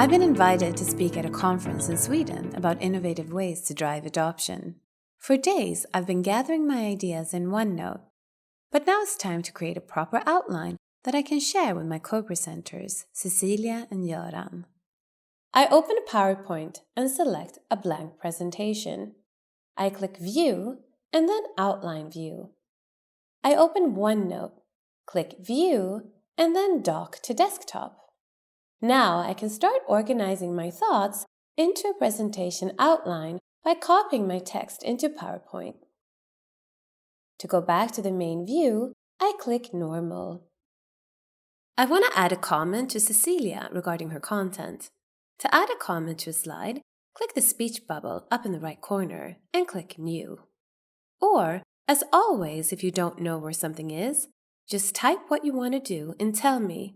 I've been invited to speak at a conference in Sweden about innovative ways to drive adoption. For days, I've been gathering my ideas in OneNote, but now it's time to create a proper outline that I can share with my co-presenters, Cecilia and Göran. I open a PowerPoint and select a blank presentation. I click View and then Outline View. I open OneNote, click View, and then Dock to Desktop. Now I can start organizing my thoughts into a presentation outline by copying my text into PowerPoint. To go back to the main view, I click Normal. I want to add a comment to Cecilia regarding her content. To add a comment to a slide, click the speech bubble up in the right corner and click New. Or, as always, if you don't know where something is, just type what you want to do and tell me.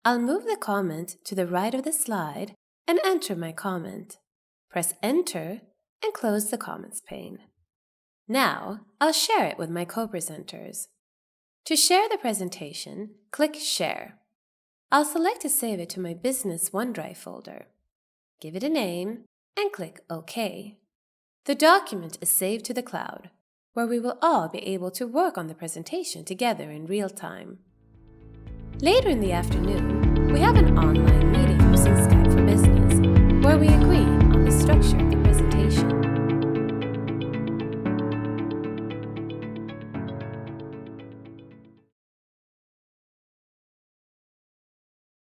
I'll move the comment to the right of the slide and enter my comment. Press Enter and close the comments pane. Now, I'll share it with my co-presenters. To share the presentation, click Share. I'll select to save it to my business OneDrive folder. Give it a name and click OK. The document is saved to the cloud, where we will all be able to work on the presentation together in real time. Later in the afternoon, we have an online